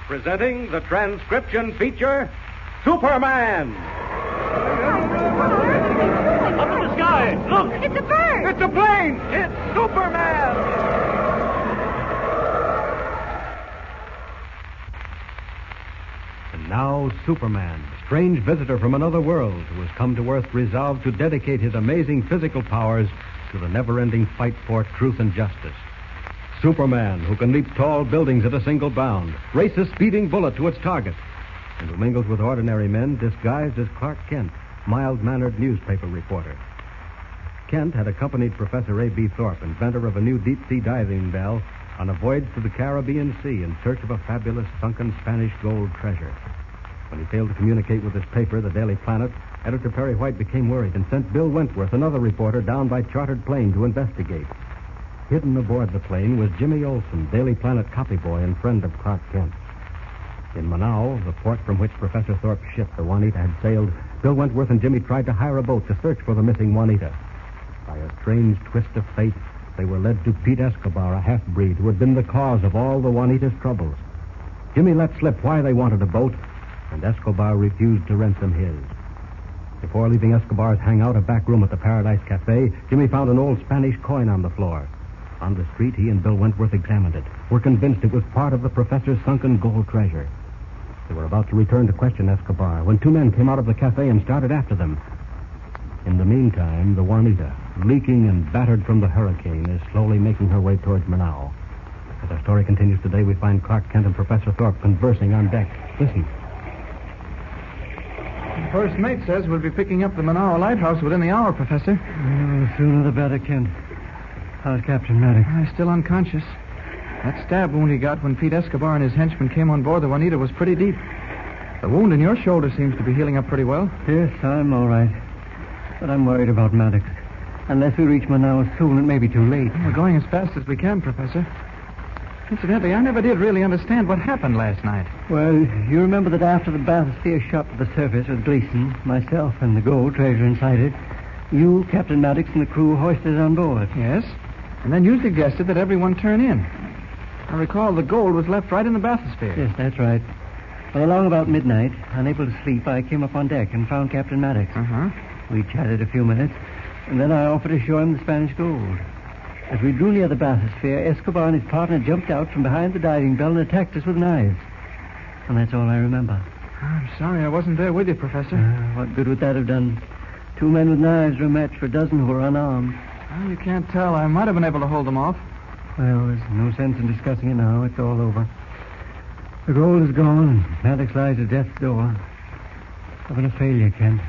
presenting the transcription feature, Superman. Up in the sky! Look! It's a bird! It's a plane! It's Superman! And now, Superman, strange visitor from another world who has come to Earth resolved to dedicate his amazing physical powers to the never-ending fight for truth and justice. Superman, who can leap tall buildings at a single bound, race a speeding bullet to its target, and who mingles with ordinary men disguised as Clark Kent, mild-mannered newspaper reporter. Kent had accompanied Professor A.B. Thorpe, inventor of a new deep-sea diving bell, on a voyage to the Caribbean Sea in search of a fabulous sunken Spanish gold treasure. When he failed to communicate with his paper, the Daily Planet, Editor Perry White became worried and sent Bill Wentworth, another reporter, down by chartered plane to investigate. Hidden aboard the plane was Jimmy Olsen, Daily Planet copyboy and friend of Clark Kent. In Manaus, the port from which Professor Thorpe's ship, the Juanita, had sailed, Bill Wentworth and Jimmy tried to hire a boat to search for the missing Juanita. By a strange twist of fate, they were led to Pete Escobar, a half-breed who had been the cause of all the Juanita's troubles. Jimmy let slip why they wanted a boat, and Escobar refused to rent them his. Before leaving Escobar's hangout, a back room at the Paradise Cafe, Jimmy found an old Spanish coin on the floor. On the street, he and Bill Wentworth examined it, were convinced it was part of the professor's sunken gold treasure. They were about to return to question Escobar when two men came out of the cafe and started after them. In the meantime, the Juanita, leaking and battered from the hurricane, is slowly making her way towards Manaus. As our story continues today, we find Clark Kent and Professor Thorpe conversing on deck. Listen. The first mate says we'll be picking up the Manaus lighthouse within the hour, Professor. The sooner the better, Kent. How's Captain Maddox? He's still unconscious. That stab wound he got when Pete Escobar and his henchmen came on board the Juanita was pretty deep. The wound in your shoulder seems to be healing up pretty well. Yes, I'm all right. But I'm worried about Maddox. Unless we reach Manaus soon, it may be too late. We're going as fast as we can, Professor. Incidentally, I never did really understand what happened last night. Well, you remember that after the bathysphere shot to the surface with Gleason, myself, and the gold treasure inside it, you, Captain Maddox, and the crew hoisted it on board. Yes. And then you suggested that everyone turn in. I recall the gold was left right in the bathysphere. Yes, that's right. Well, along about midnight, unable to sleep, I came up on deck and found Captain Maddox. Uh-huh. We chatted a few minutes, and then I offered to show him the Spanish gold. As we drew near the bathysphere, Escobar and his partner jumped out from behind the diving bell and attacked us with knives. And that's all I remember. I'm sorry I wasn't there with you, Professor. What good would that have done? 2 men with knives were a match for a dozen who were unarmed. Well, you can't tell. I might have been able to hold them off. Well, there's no sense in discussing it now. It's all over. The gold is gone, and Maddox lies at death's door. I've been a failure, Kent.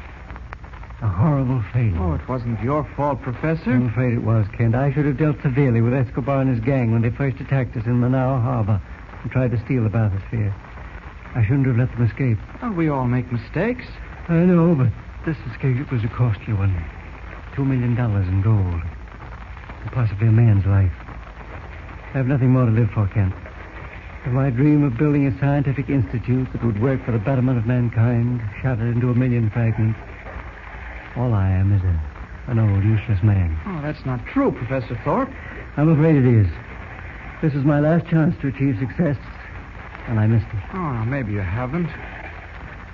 A horrible failure. Oh, it wasn't your fault, Professor. I'm afraid it was, Kent. I should have dealt severely with Escobar and his gang when they first attacked us in Manaus Harbor and tried to steal the bathysphere. I shouldn't have let them escape. Well, we all make mistakes. I know, but this escape was a costly one. $2 million in gold. And possibly a man's life. I have nothing more to live for, Kent. If my dream of building a scientific institute that would work for the betterment of mankind shattered into 1 million fragments, all I am is an old, useless man. Oh, that's not true, Professor Thorpe. I'm afraid it is. This is my last chance to achieve success, and I missed it. Oh, maybe you haven't.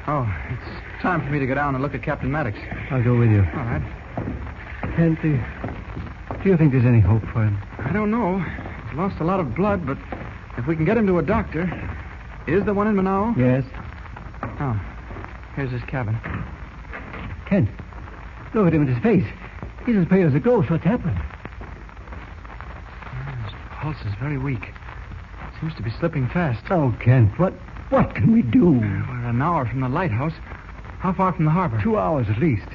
Oh, it's time for me to go down and look at Captain Maddox. I'll go with you. All right. Kent, do you think there's any hope for him? I don't know. He's lost a lot of blood, but if we can get him to a doctor... Is the one in Manaus? Yes. Oh, here's his cabin. Kent, look at him in his face. He's as pale as a ghost. What's happened? His pulse is very weak. Seems to be slipping fast. Oh, Kent, what can we do? We're an hour from the lighthouse. How far from the harbor? 2 hours at least.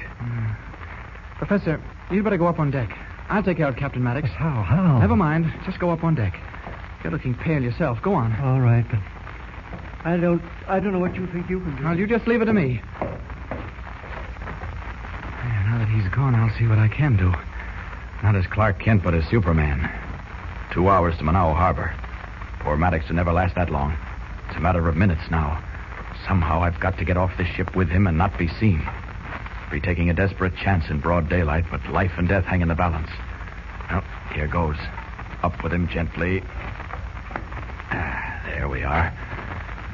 Professor, you'd better go up on deck. I'll take care of Captain Maddox. How? Never mind. Just go up on deck. You're looking pale yourself. Go on. All right, but I don't know what you think you can do. Well, you just leave it to me. Now that he's gone, I'll see what I can do. Not as Clark Kent, but as Superman. 2 hours to Manaus Harbor. Poor Maddox will never last that long. It's a matter of minutes now. Somehow I've got to get off this ship with him and not be seen. Be taking a desperate chance in broad daylight, but life and death hang in the balance. Well, here goes. Up with him gently. There we are.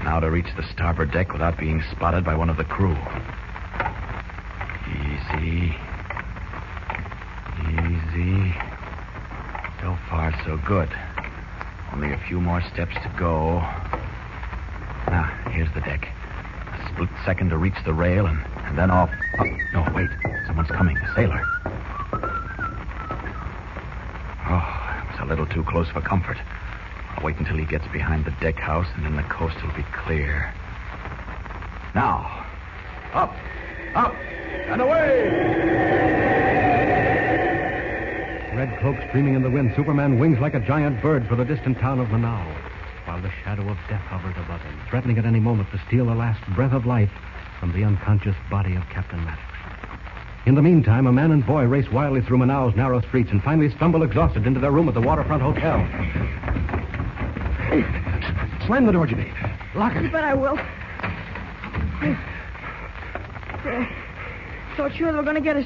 Now to reach the starboard deck without being spotted by one of the crew. Easy. Easy. So far, so good. Only a few more steps to go. Now, here's the deck. A split second to reach the rail and then off. Oh, no, wait. Someone's coming. A sailor. Oh, it was a little too close for comfort. I'll wait until he gets behind the deck house, and then the coast will be clear. Now, up, and away! Red cloak streaming in the wind, Superman wings like a giant bird for the distant town of Manaus, while the shadow of death hovered above him, threatening at any moment to steal the last breath of life from the unconscious body of Captain Maddox. In the meantime, a man and boy race wildly through Manaus' narrow streets and finally stumble exhausted into their room at the Waterfront Hotel. Slam the door, Jimmy. Lock it. But I will. Thought sure they were going to get us.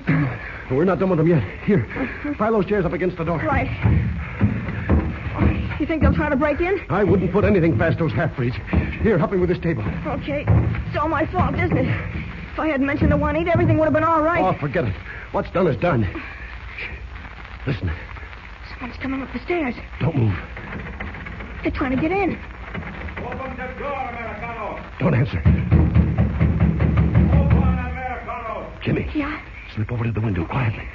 We're not done with them yet. Here, pile those chairs up against the door. Right. You think they'll try to break in? I wouldn't put anything past those half-breeds. Here, help me with this table. Okay. It's all my fault, isn't it? If I hadn't mentioned the Juanita, everything would have been all right. Oh, forget it. What's done is done. Listen. Someone's coming up the stairs. Don't move. They're trying to get in. Open the door, Americano. Don't answer. Open, Americano. Jimmy. Yeah? Slip over to the window quietly.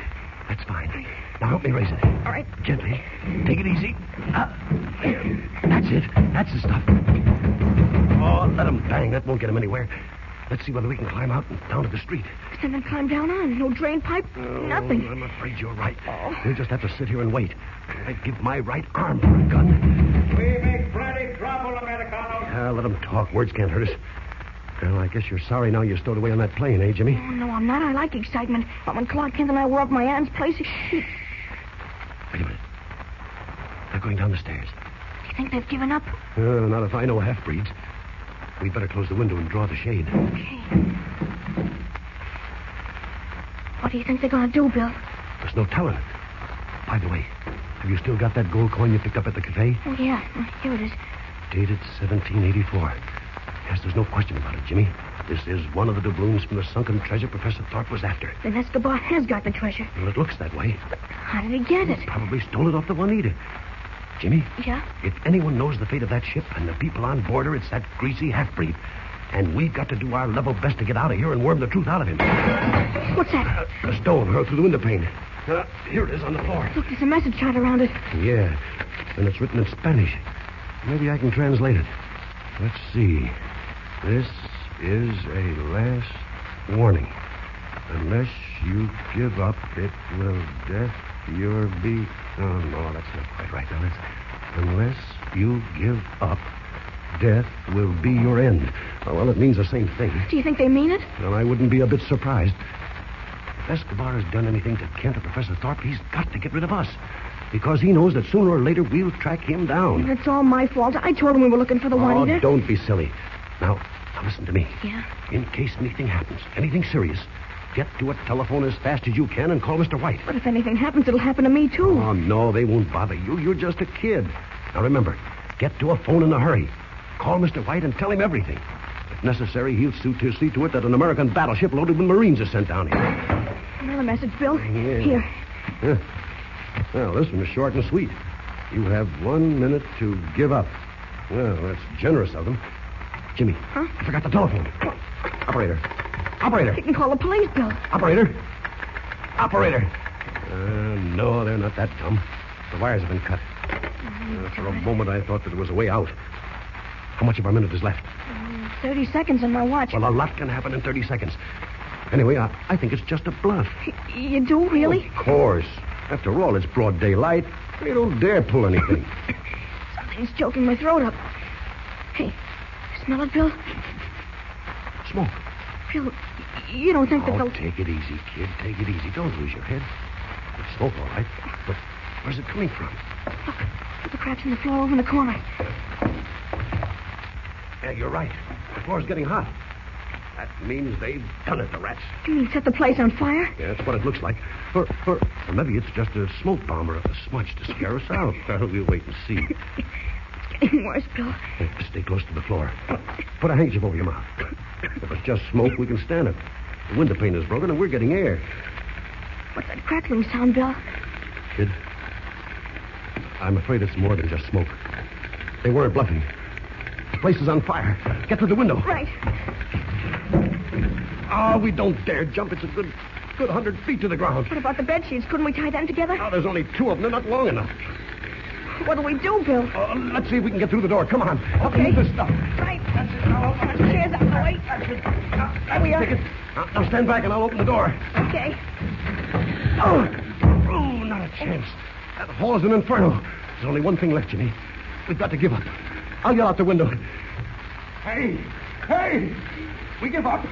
That's fine. Now help me raise it. All right. Gently. Take it easy. There. That's it. That's the stuff. Oh, let him bang. That won't get him anywhere. Let's see whether we can climb out and down to the street. And then climb down on. No drain pipe. Nothing. I'm afraid you're right. We'll just have to sit here and wait. I'd give my right arm for a gun. We make plenty trouble, Americano. Let him talk. Words can't hurt us. Well, I guess you're sorry now you're stowed away on that plane, eh, Jimmy? Oh, no, I'm not. I like excitement. But when Clark Kent and I were up my aunt's place... Wait a minute. They're going down the stairs. Do you think they've given up? Not if I know half-breeds. We'd better close the window and draw the shade. Okay. What do you think they're going to do, Bill? There's no telling. By the way, have you still got that gold coin you picked up at the cafe? Oh, yeah. Here it is. Dated 1784. Yes, there's no question about it, Jimmy. This is one of the doubloons from the sunken treasure Professor Thorpe was after. Then Escobar has got the treasure. Well, it looks that way. How did he get it? Probably stole it off the Juanita. Jimmy? Yeah? If anyone knows the fate of that ship and the people on board her, it's that greasy half-breed. And we've got to do our level best to get out of here and worm the truth out of him. What's that? A stone hurled through the window pane. Here it is on the floor. Look, there's a message tied around it. Yeah, and it's written in Spanish. Maybe I can translate it. Let's see. This is a last warning. Unless you give up, it will death your be... Oh, no, that's not quite right. Now, unless you give up, death will be your end. Oh, well, it means the same thing. Do you think they mean it? Well, I wouldn't be a bit surprised. If Escobar has done anything to Kent or Professor Thorpe, he's got to get rid of us. Because he knows that sooner or later we'll track him down. It's all my fault. I told him we were looking for the Juanita. Oh, don't be silly. Now, listen to me. Yeah? In case anything happens, anything serious, get to a telephone as fast as you can and call Mr. White. But if anything happens, it'll happen to me, too. Oh, no, they won't bother you. You're just a kid. Now, remember, get to a phone in a hurry. Call Mr. White and tell him everything. If necessary, he'll see to it that an American battleship loaded with Marines is sent down here. Another message, Bill. Yeah. Here. Yeah. Well, this one is short and sweet. You have 1 minute to give up. Well, that's generous of them. Jimmy, Huh? I forgot the telephone. Operator. Operator. You can call the police, Bill. Operator. Operator. No, they're not that dumb. The wires have been cut. For a moment, I thought that there was a way out. How much of our minute is left? 30 seconds on my watch. Well, a lot can happen in 30 seconds. Anyway, I think it's just a bluff. You do, really? Of course. After all, it's broad daylight. You don't dare pull anything. Something's choking my throat up. Hey, smell it, Bill? Smoke. Bill, you don't think that Oh, they'll... take it easy, kid. Take it easy. Don't lose your head. It's smoke, all right. But where's it coming from? Look, the cracks in the floor over in the corner. Yeah, you're right. The floor's getting hot. That means they've done it, the rats. You mean set the place on fire? Yeah, that's what it looks like. Or maybe it's just a smoke bomb or a smudge to scare us out. We'll wait and see. It's getting worse, Bill. Stay close to the floor. Put a handkerchief over your mouth. If it's just smoke, we can stand it. The window pane is broken and we're getting air. What's that crackling sound, Bill? Kid, I'm afraid it's more than just smoke. They weren't bluffing. The place is on fire. Get through the window. Right. Oh, we don't dare jump. It's a good 100 feet to the ground. What about the bed sheets? Couldn't we tie them together? Oh, there's only 2 of them. They're not long enough. What do we do, Bill? Let's see if we can get through the door. Come on. Okay. Move this stuff. Right. That's it. Now, open the chairs out of the way. There we are. Take it. Now stand back and I'll open the door. Okay. Oh, not a chance. That hall is an inferno. There's only one thing left, Jimmy. We've got to give up. I'll yell out the window. Hey! We give up.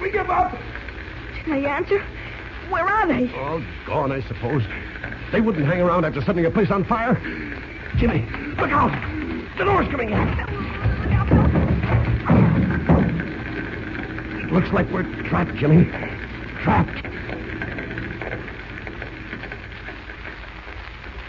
We give up. Didn't they answer? Where are they? Oh, gone, I suppose. They wouldn't hang around after setting a place on fire. Jimmy, look out! The door's coming in. It looks like we're trapped, Jimmy. Trapped.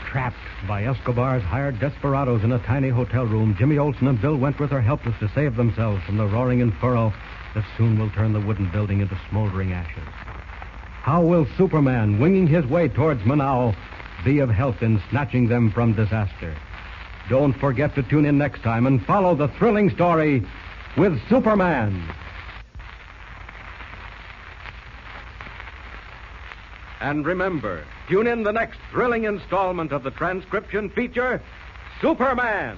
Trapped by Escobar's hired desperados in a tiny hotel room, Jimmy Olsen and Bill Wentworth are helpless to save themselves from the roaring inferno that soon will turn the wooden building into smoldering ashes. How will Superman, winging his way towards Manaus, be of help in snatching them from disaster? Don't forget to tune in next time and follow the thrilling story with Superman. And remember, tune in the next thrilling installment of the transcription feature, Superman.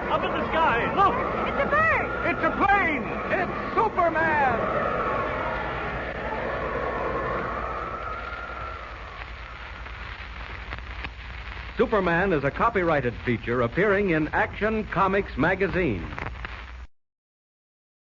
Up in the sky, look! It's a bird! It's a plane! It's Superman! Superman is a copyrighted feature appearing in Action Comics magazine.